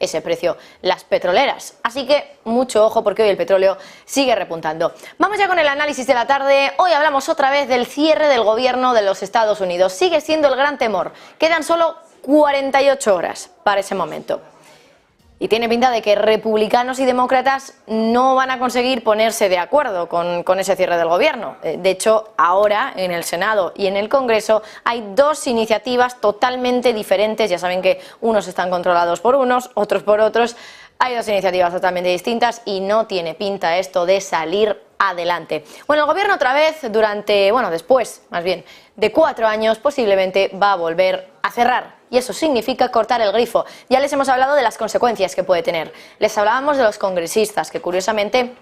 ese precio las petroleras. Así que mucho ojo porque hoy el petróleo sigue repuntando. Vamos ya con el análisis de la tarde. Hoy hablamos otra vez del cierre del gobierno de los Estados Unidos. Sigue siendo el gran temor. Quedan solo 48 horas para ese momento. Y tiene pinta de que republicanos y demócratas no van a conseguir ponerse de acuerdo con ese cierre del gobierno. De hecho, ahora en el Senado y en el Congreso hay dos iniciativas totalmente diferentes. Ya saben que unos están controlados por unos, otros por otros. Hay dos iniciativas totalmente distintas y no tiene pinta esto de salir adelante. Bueno, el gobierno otra vez después, más bien, de 4 años posiblemente va a volver a cerrar. Y eso significa cortar el grifo. Ya les hemos hablado de las consecuencias que puede tener. Les hablábamos de los congresistas, que curiosamente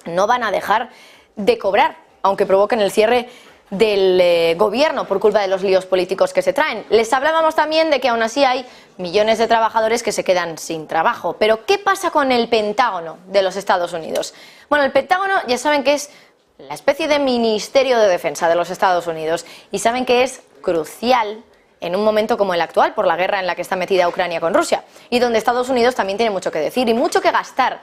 no van a dejar de cobrar, aunque provoquen el cierre del gobierno por culpa de los líos políticos que se traen. Les hablábamos también de que aún así hay millones de trabajadores que se quedan sin trabajo. Pero ¿qué pasa con el Pentágono de los Estados Unidos? Bueno, el Pentágono ya saben que es la especie de Ministerio de Defensa de los Estados Unidos y saben que es crucial en un momento como el actual, por la guerra en la que está metida Ucrania con Rusia, y donde Estados Unidos también tiene mucho que decir y mucho que gastar.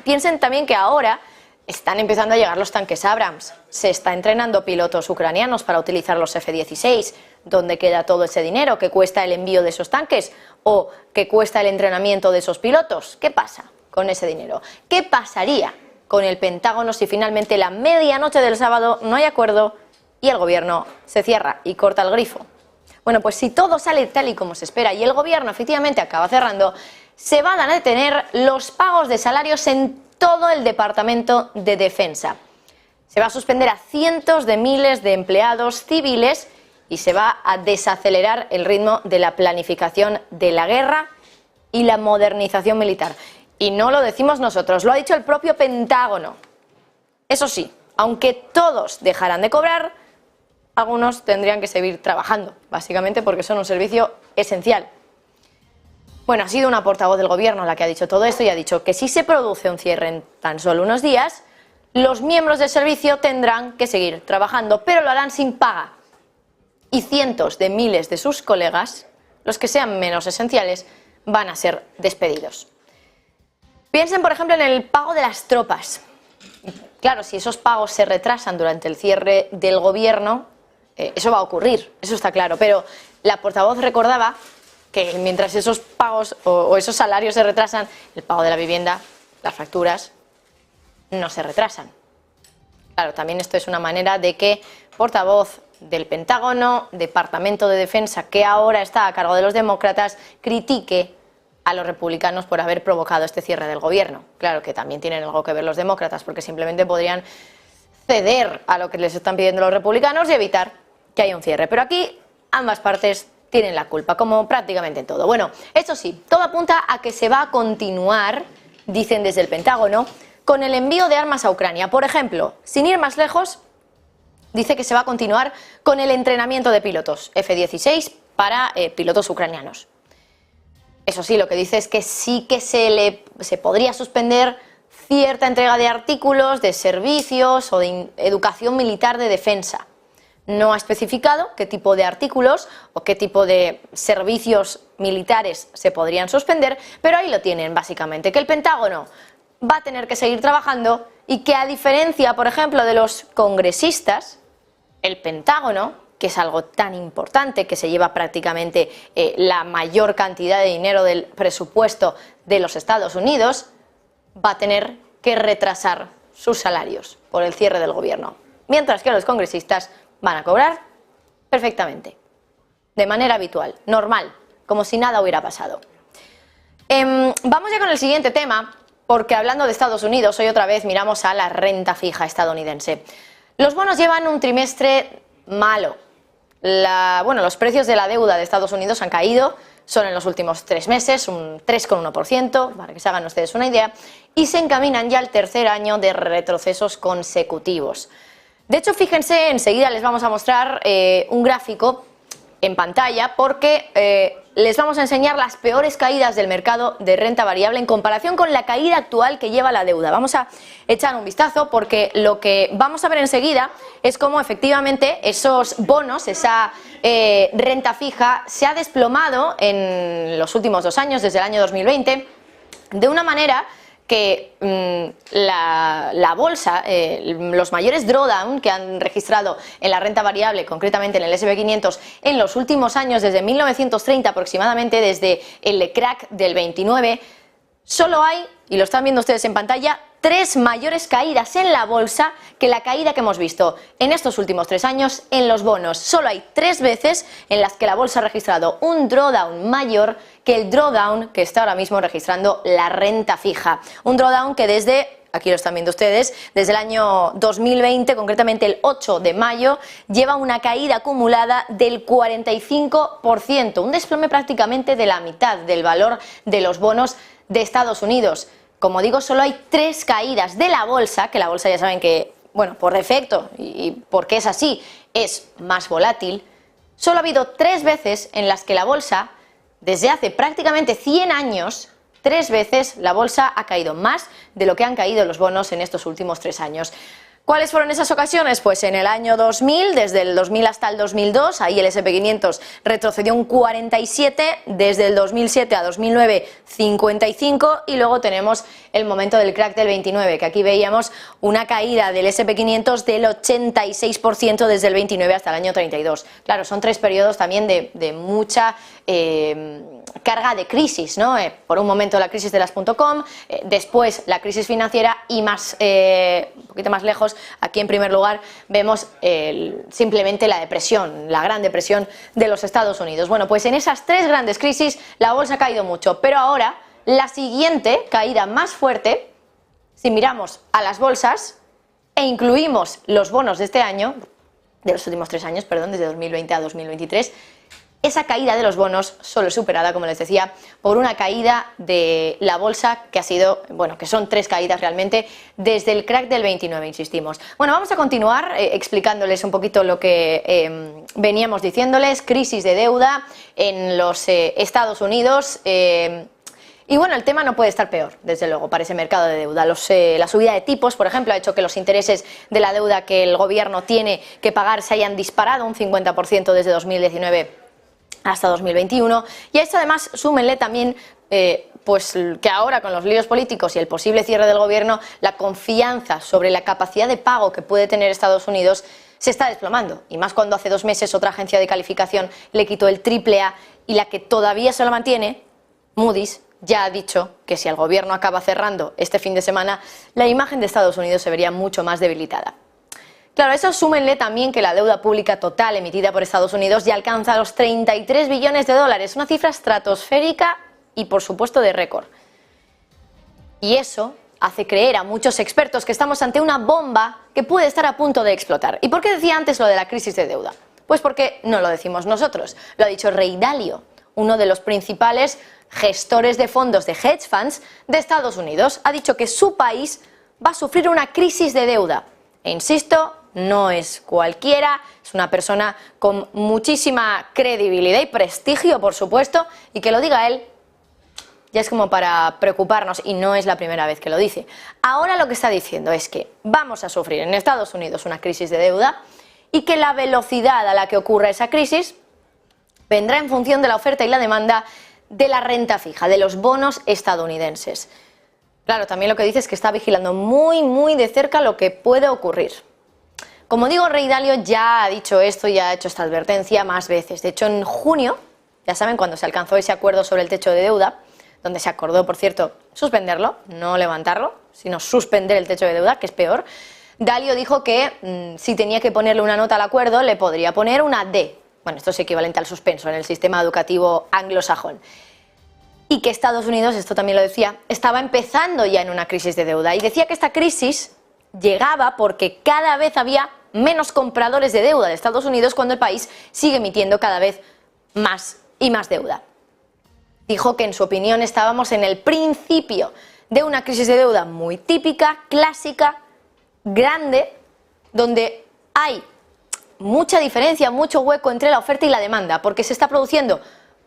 Piensen también que ahora están empezando a llegar los tanques Abrams, se está entrenando pilotos ucranianos para utilizar los F-16. ¿Dónde queda todo ese dinero que cuesta el envío de esos tanques o que cuesta el entrenamiento de esos pilotos? ¿Qué pasa con ese dinero? ¿Qué pasaría con el Pentágono si finalmente la medianoche del sábado no hay acuerdo y el gobierno se cierra y corta el grifo? Bueno, pues si todo sale tal y como se espera y el gobierno efectivamente acaba cerrando, se van a detener los pagos de salarios en todo el Departamento de Defensa. Se va a suspender a cientos de miles de empleados civiles y se va a desacelerar el ritmo de la planificación de la guerra y la modernización militar. Y no lo decimos nosotros, lo ha dicho el propio Pentágono. Eso sí, aunque todos dejaran de cobrar, algunos tendrían que seguir trabajando, básicamente porque son un servicio esencial. Bueno, ha sido una portavoz del gobierno la que ha dicho todo esto y ha dicho que si se produce un cierre en tan solo unos días, los miembros del servicio tendrán que seguir trabajando, pero lo harán sin paga. Y cientos de miles de sus colegas, los que sean menos esenciales, van a ser despedidos. Piensen, por ejemplo, en el pago de las tropas. Claro, si esos pagos se retrasan durante el cierre del gobierno, eso va a ocurrir, eso está claro, pero la portavoz recordaba que mientras esos pagos o esos salarios se retrasan, el pago de la vivienda, las facturas, no se retrasan. Claro, también esto es una manera de que portavoz del Pentágono, Departamento de Defensa, que ahora está a cargo de los demócratas, critique a los republicanos por haber provocado este cierre del gobierno. Claro que también tienen algo que ver los demócratas, porque simplemente podrían ceder a lo que les están pidiendo los republicanos y evitar que haya un cierre. Pero aquí ambas partes tienen la culpa, como prácticamente en todo. Bueno, eso sí, todo apunta a que se va a continuar, dicen desde el Pentágono, con el envío de armas a Ucrania. Por ejemplo, sin ir más lejos, dice que se va a continuar con el entrenamiento de pilotos F-16 para pilotos ucranianos. Eso sí, lo que dice es que sí que se podría suspender cierta entrega de artículos, de servicios o de educación militar de defensa. No ha especificado qué tipo de artículos o qué tipo de servicios militares se podrían suspender, pero ahí lo tienen básicamente, que el Pentágono va a tener que seguir trabajando y que a diferencia, por ejemplo, de los congresistas, el Pentágono, que es algo tan importante, que se lleva prácticamente la mayor cantidad de dinero del presupuesto de los Estados Unidos, va a tener que retrasar sus salarios por el cierre del gobierno, mientras que los congresistas van a cobrar perfectamente, de manera habitual, normal, como si nada hubiera pasado. Vamos ya con el siguiente tema, porque hablando de Estados Unidos, hoy otra vez miramos a la renta fija estadounidense. Los bonos llevan un trimestre malo. Los precios de la deuda de Estados Unidos han caído, son en los últimos 3 meses un 3,1%, para que se hagan ustedes una idea, y se encaminan ya al tercer año de retrocesos consecutivos. De hecho, fíjense, enseguida les vamos a mostrar un gráfico en pantalla, porque les vamos a enseñar las peores caídas del mercado de renta variable en comparación con la caída actual que lleva la deuda. Vamos a echar un vistazo porque lo que vamos a ver enseguida es cómo efectivamente esos bonos, esa renta fija, se ha desplomado en los últimos 2 años, desde el año 2020, de una manera que la bolsa, los mayores drawdown que han registrado en la renta variable, concretamente en el S&P 500, en los últimos años, desde 1930 aproximadamente, desde el crack del 29, solo hay, y lo están viendo ustedes en pantalla, 3 mayores caídas en la bolsa que la caída que hemos visto en estos últimos 3 años en los bonos. Solo hay 3 veces en las que la bolsa ha registrado un drawdown mayor que el drawdown que está ahora mismo registrando la renta fija. Un drawdown que desde, aquí lo están viendo ustedes, desde el año 2020, concretamente el 8 de mayo, lleva una caída acumulada del 45%, un desplome prácticamente de la mitad del valor de los bonos de Estados Unidos. Como digo, solo hay 3 caídas de la bolsa, que la bolsa ya saben que, bueno, por defecto y porque es así, es más volátil. Solo ha habido 3 veces en las que la bolsa, desde hace prácticamente 100 años, 3 veces la bolsa ha caído más de lo que han caído los bonos en estos últimos 3 años. ¿Cuáles fueron esas ocasiones? Pues en el año 2000, desde el 2000 hasta el 2002, ahí el S&P 500 retrocedió un 47, desde el 2007 a 2009, 55, y luego tenemos el momento del crack del 29, que aquí veíamos una caída del S&P 500 del 86% desde el 29 hasta el año 32. Claro, son 3 periodos también de mucha carga de crisis, ¿no? Por un momento la crisis de las .com, después la crisis financiera y más, un poquito más lejos, aquí en primer lugar vemos simplemente la depresión, la gran depresión de los Estados Unidos. Bueno, pues en esas 3 grandes crisis la bolsa ha caído mucho, pero ahora la siguiente caída más fuerte, si miramos a las bolsas e incluimos los bonos de este año, de los últimos 3 años, perdón, desde 2020 a 2023, esa caída de los bonos solo es superada, como les decía, por una caída de la bolsa que ha sido, bueno, que son 3 caídas realmente desde el crack del 29, insistimos. Bueno, vamos a continuar explicándoles un poquito lo que veníamos diciéndoles, crisis de deuda en los Estados Unidos. Y bueno, el tema no puede estar peor, desde luego, para ese mercado de deuda. La subida de tipos, por ejemplo, ha hecho que los intereses de la deuda que el gobierno tiene que pagar se hayan disparado un 50% desde 2019 hasta 2021, y a esto además súmenle también pues que ahora con los líos políticos y el posible cierre del gobierno, la confianza sobre la capacidad de pago que puede tener Estados Unidos se está desplomando, y más cuando hace 2 meses otra agencia de calificación le quitó el AAA, y la que todavía se lo mantiene, Moody's, ya ha dicho que si el gobierno acaba cerrando este fin de semana, la imagen de Estados Unidos se vería mucho más debilitada. Claro, a eso súmenle también que la deuda pública total emitida por Estados Unidos ya alcanza los 33 billones de dólares, una cifra estratosférica y por supuesto de récord. Y eso hace creer a muchos expertos que estamos ante una bomba que puede estar a punto de explotar. ¿Y por qué decía antes lo de la crisis de deuda? Pues porque no lo decimos nosotros, lo ha dicho Ray Dalio, uno de los principales gestores de fondos de hedge funds de Estados Unidos. Ha dicho que su país va a sufrir una crisis de deuda. E insisto, no es cualquiera, es una persona con muchísima credibilidad y prestigio, por supuesto, y que lo diga él ya es como para preocuparnos, y no es la primera vez que lo dice. Ahora lo que está diciendo es que vamos a sufrir en Estados Unidos una crisis de deuda y que la velocidad a la que ocurra esa crisis vendrá en función de la oferta y la demanda de la renta fija, de los bonos estadounidenses. Claro, también lo que dice es que está vigilando muy de cerca lo que puede ocurrir. Como digo, Ray Dalio ya ha dicho esto, ya ha hecho esta advertencia más veces. De hecho, en junio, ya saben, cuando se alcanzó ese acuerdo sobre el techo de deuda, donde se acordó, por cierto, suspenderlo, no levantarlo, sino suspender el techo de deuda, que es peor, Dalio dijo que si tenía que ponerle una nota al acuerdo, le podría poner una D. Bueno, esto es equivalente al suspenso en el sistema educativo anglosajón. Y que Estados Unidos, esto también lo decía, estaba empezando ya en una crisis de deuda. Y decía que esta crisis llegaba porque cada vez había menos compradores de deuda de Estados Unidos cuando el país sigue emitiendo cada vez más y más deuda. Dijo que en su opinión estábamos en el principio de una crisis de deuda muy típica, clásica, grande, donde hay mucha diferencia, mucho hueco entre la oferta y la demanda, porque se está produciendo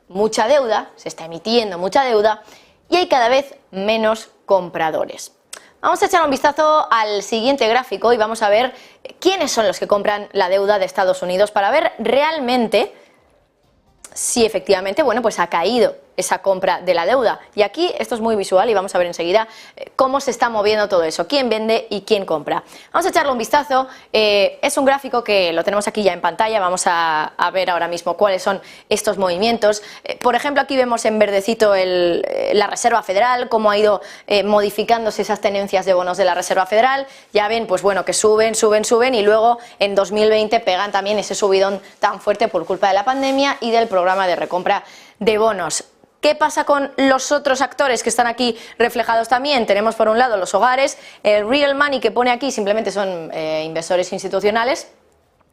mucha deuda, se está emitiendo mucha deuda y hay cada vez menos compradores. Vamos a echar un vistazo al siguiente gráfico y vamos a ver quiénes son los que compran la deuda de Estados Unidos para ver realmente si efectivamente, bueno, pues ha caído esa compra de la deuda. Y aquí esto es muy visual y vamos a ver enseguida cómo se está moviendo todo eso, quién vende y quién compra. Vamos a echarle un vistazo, es un gráfico que lo tenemos aquí ya en pantalla, vamos a ver ahora mismo cuáles son estos movimientos. Por ejemplo, aquí vemos en verdecito la Reserva Federal, cómo ha ido modificándose esas tenencias de bonos de la Reserva Federal. Ya ven, pues bueno, que suben y luego en 2020 pegan también ese subidón tan fuerte por culpa de la pandemia y del programa de recompra de bonos. ¿Qué pasa con los otros actores que están aquí reflejados también? Tenemos por un lado los hogares, el real money que pone aquí simplemente son inversores institucionales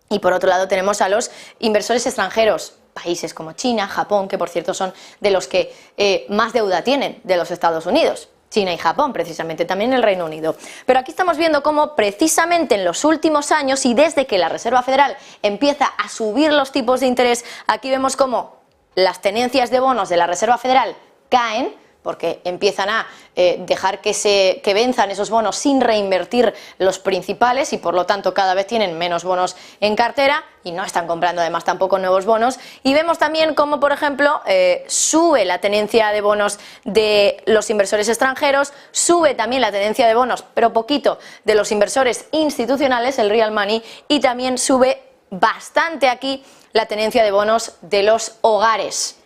y por otro lado tenemos a los inversores extranjeros, países como China, Japón, que por cierto son de los que más deuda tienen de los Estados Unidos. China y Japón, precisamente, también el Reino Unido. Pero aquí estamos viendo cómo precisamente en los últimos años y desde que la Reserva Federal empieza a subir los tipos de interés, aquí vemos cómo las tenencias de bonos de la Reserva Federal caen porque empiezan a dejar que venzan esos bonos sin reinvertir los principales y por lo tanto cada vez tienen menos bonos en cartera y no están comprando además tampoco nuevos bonos. Y vemos también cómo, por ejemplo, sube la tenencia de bonos de los inversores extranjeros, sube también la tenencia de bonos, pero poquito, de los inversores institucionales, el real money, y también sube bastante aquí la tenencia de bonos de los hogares.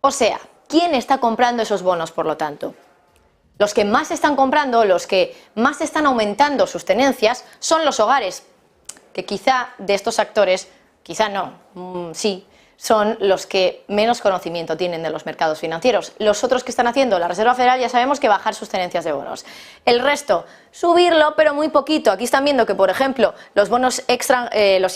O sea, ¿quién está comprando esos bonos, por lo tanto? Los que más están comprando, los que más están aumentando sus tenencias, son los hogares, que quizá de estos actores, quizá no, sí, son los que menos conocimiento tienen de los mercados financieros. Los otros que están haciendo la Reserva Federal ya sabemos que bajar sus tenencias de bonos. El resto, subirlo, pero muy poquito. Aquí están viendo que, por ejemplo, los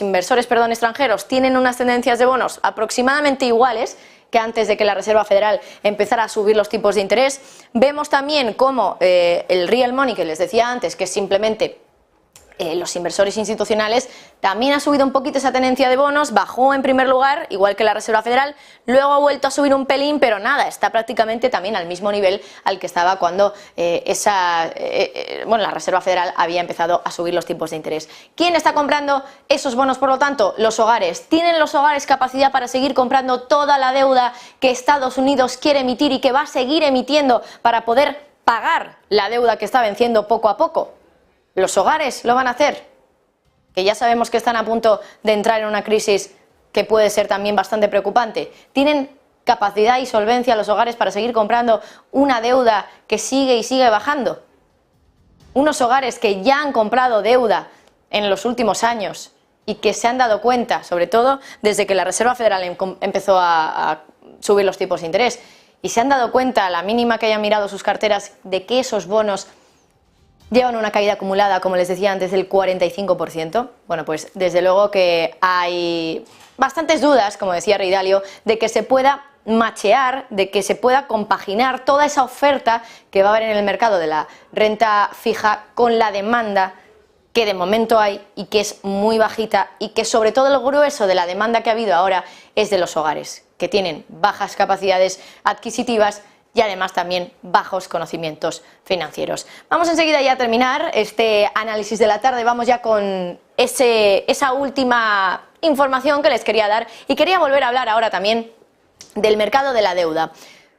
inversores extranjeros tienen unas tendencias de bonos aproximadamente iguales que antes de que la Reserva Federal empezara a subir los tipos de interés. Vemos también cómo el real money, que les decía antes, que es simplemente los inversores institucionales, también ha subido un poquito esa tenencia de bonos, bajó en primer lugar, igual que la Reserva Federal, luego ha vuelto a subir un pelín, pero nada, está prácticamente también al mismo nivel al que estaba cuando la Reserva Federal había empezado a subir los tipos de interés. ¿Quién está comprando esos bonos, por lo tanto? Los hogares. ¿Tienen los hogares capacidad para seguir comprando toda la deuda que Estados Unidos quiere emitir y que va a seguir emitiendo para poder pagar la deuda que está venciendo poco a poco? ¿Los hogares lo van a hacer? Que ya sabemos que están a punto de entrar en una crisis que puede ser también bastante preocupante. ¿Tienen capacidad y solvencia los hogares para seguir comprando una deuda que sigue y sigue bajando? Unos hogares que ya han comprado deuda en los últimos años y que se han dado cuenta, sobre todo desde que la Reserva Federal empezó a subir los tipos de interés, y se han dado cuenta, a la mínima que hayan mirado sus carteras, de que esos bonos llevan una caída acumulada, como les decía antes, del 45%. Bueno, pues desde luego que hay bastantes dudas, como decía Ray Dalio, de que se pueda machear, de que se pueda compaginar toda esa oferta que va a haber en el mercado de la renta fija con la demanda que de momento hay y que es muy bajita y que sobre todo el grueso de la demanda que ha habido ahora es de los hogares, que tienen bajas capacidades adquisitivas y además también bajos conocimientos financieros. Vamos enseguida ya a terminar este análisis de la tarde, vamos ya con esa última información que les quería dar y quería volver a hablar ahora también del mercado de la deuda.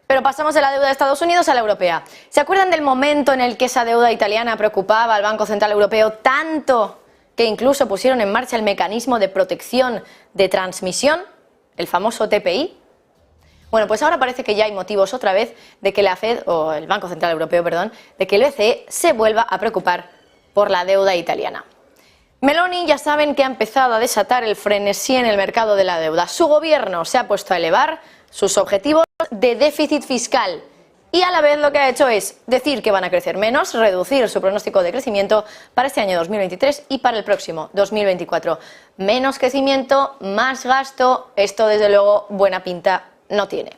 Pero pasamos de la deuda de Estados Unidos a la europea. ¿Se acuerdan del momento en el que esa deuda italiana preocupaba al Banco Central Europeo tanto que incluso pusieron en marcha el mecanismo de protección de transmisión, el famoso TPI? Bueno, pues ahora parece que ya hay motivos otra vez de que la Fed, o el Banco Central Europeo, perdón, de que el BCE se vuelva a preocupar por la deuda italiana. Meloni ya saben que ha empezado a desatar el frenesí en el mercado de la deuda. Su gobierno se ha puesto a elevar sus objetivos de déficit fiscal y a la vez lo que ha hecho es decir que van a crecer menos, reducir su pronóstico de crecimiento para este año 2023 y para el próximo 2024. Menos crecimiento, más gasto, esto desde luego buena pinta no tiene.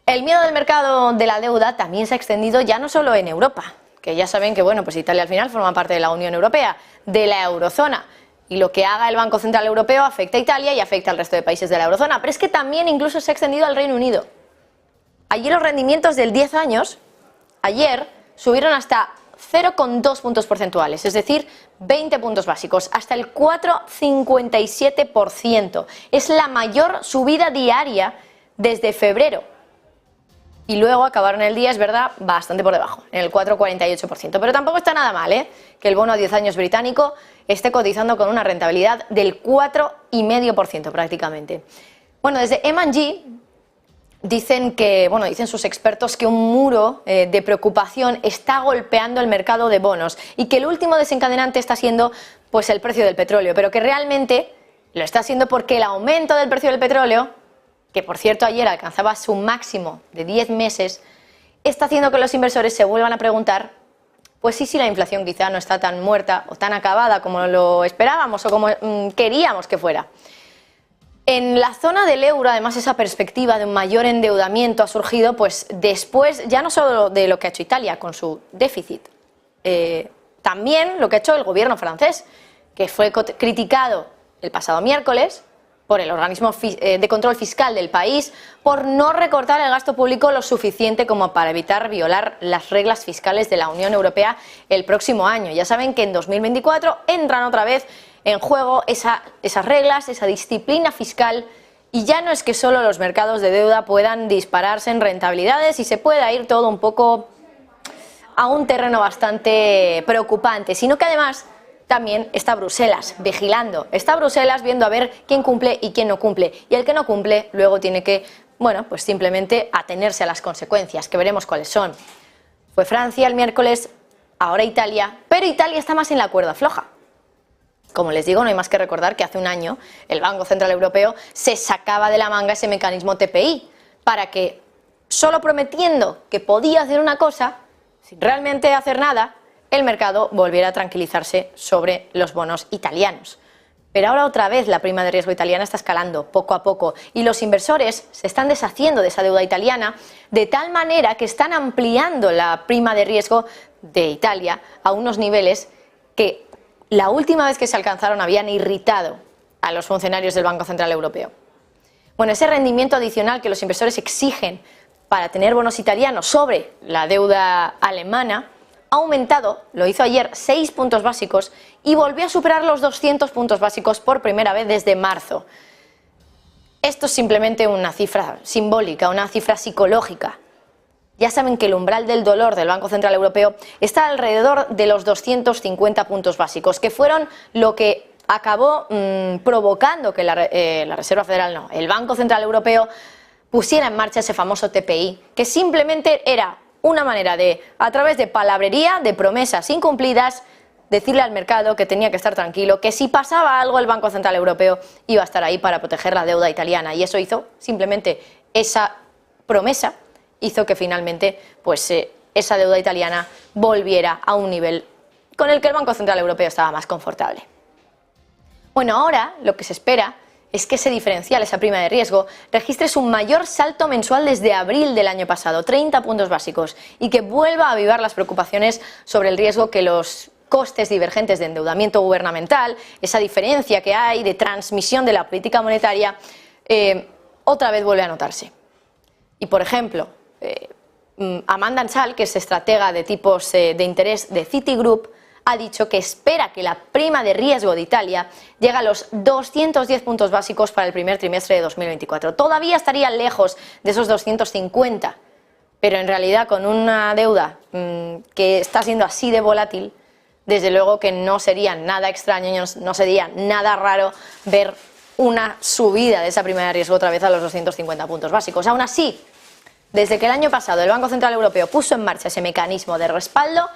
El miedo del mercado de la deuda también se ha extendido ya no solo en Europa, que ya saben que bueno, pues Italia al final forma parte de la Unión Europea, de la eurozona, y lo que haga el Banco Central Europeo afecta a Italia y afecta al resto de países de la eurozona. Pero es que también incluso se ha extendido al Reino Unido. Ayer los rendimientos del 10 años, subieron hasta 0,2 puntos porcentuales, es decir, 20 puntos básicos, hasta el 4,57%. Es la mayor subida diaria desde febrero. Y luego acabaron el día, es verdad, bastante por debajo, en el 4,48%. Pero tampoco está nada mal, que el bono a 10 años británico esté cotizando con una rentabilidad del 4,5% prácticamente. Bueno, desde M&G dicen sus expertos que un muro de preocupación está golpeando el mercado de bonos y que el último desencadenante está siendo pues el precio del petróleo, pero que realmente lo está haciendo porque el aumento del precio del petróleo, que por cierto ayer alcanzaba su máximo de 10 meses, está haciendo que los inversores se vuelvan a preguntar pues si la inflación quizá no está tan muerta o tan acabada como lo esperábamos o como queríamos que fuera. En la zona del euro, además, esa perspectiva de un mayor endeudamiento ha surgido pues después, ya no solo de lo que ha hecho Italia con su déficit, también lo que ha hecho el gobierno francés, que fue criticado el pasado miércoles por el organismo de control fiscal del país por no recortar el gasto público lo suficiente como para evitar violar las reglas fiscales de la Unión Europea el próximo año. Ya saben que en 2024 entran otra vez en juego esas reglas, esa disciplina fiscal, y ya no es que solo los mercados de deuda puedan dispararse en rentabilidades y se pueda ir todo un poco a un terreno bastante preocupante, sino que además también está Bruselas vigilando, está Bruselas viendo a ver quién cumple y quién no cumple, y el que no cumple luego tiene que, pues simplemente atenerse a las consecuencias, que veremos cuáles son. Fue Francia el miércoles, ahora Italia, pero Italia está más en la cuerda floja. Como les digo, no hay más que recordar que hace un año el Banco Central Europeo se sacaba de la manga ese mecanismo TPI para que, solo prometiendo que podía hacer una cosa, sin realmente hacer nada, el mercado volviera a tranquilizarse sobre los bonos italianos. Pero ahora otra vez la prima de riesgo italiana está escalando poco a poco y los inversores se están deshaciendo de esa deuda italiana de tal manera que están ampliando la prima de riesgo de Italia a unos niveles que la última vez que se alcanzaron habían irritado a los funcionarios del Banco Central Europeo. Bueno, ese rendimiento adicional que los inversores exigen para tener bonos italianos sobre la deuda alemana ha aumentado, lo hizo ayer, 6 puntos básicos y volvió a superar los 200 puntos básicos por primera vez desde marzo. Esto es simplemente una cifra simbólica, una cifra psicológica. Ya saben que el umbral del dolor del Banco Central Europeo está alrededor de los 250 puntos básicos, que fueron lo que acabó provocando que la Reserva Federal, el Banco Central Europeo, pusiera en marcha ese famoso TPI, que simplemente era una manera de, a través de palabrería, de promesas incumplidas, decirle al mercado que tenía que estar tranquilo, que si pasaba algo el Banco Central Europeo iba a estar ahí para proteger la deuda italiana. Y eso hizo simplemente esa promesa, hizo que finalmente esa deuda italiana volviera a un nivel con el que el Banco Central Europeo estaba más confortable. Bueno, ahora lo que se espera es que ese diferencial, esa prima de riesgo, registre su mayor salto mensual desde abril del año pasado, 30 puntos básicos, y que vuelva a avivar las preocupaciones sobre el riesgo que los costes divergentes de endeudamiento gubernamental, esa diferencia que hay de transmisión de la política monetaria, otra vez vuelve a notarse. Y por ejemplo, Amanda Ansal, que es estratega de tipos de interés de Citigroup, ha dicho que espera que la prima de riesgo de Italia llegue a los 210 puntos básicos para el primer trimestre de 2024. Todavía estaría lejos de esos 250, pero en realidad con una deuda que está siendo así de volátil, desde luego que no sería nada extraño, no sería nada raro ver una subida de esa prima de riesgo otra vez a los 250 puntos básicos. Aún así, desde que el año pasado el Banco Central Europeo puso en marcha ese mecanismo de respaldo,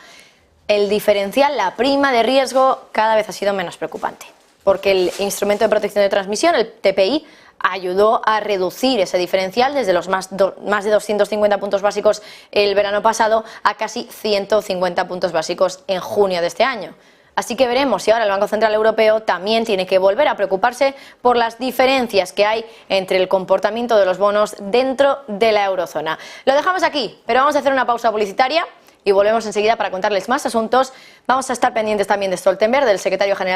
el diferencial, la prima de riesgo, cada vez ha sido menos preocupante, porque el instrumento de protección de transmisión, el TPI, ayudó a reducir ese diferencial desde los más de 250 puntos básicos el verano pasado a casi 150 puntos básicos en junio de este año. Así que veremos si ahora el Banco Central Europeo también tiene que volver a preocuparse por las diferencias que hay entre el comportamiento de los bonos dentro de la eurozona. Lo dejamos aquí, pero vamos a hacer una pausa publicitaria y volvemos enseguida para contarles más asuntos. Vamos a estar pendientes también de Stoltenberg, del secretario general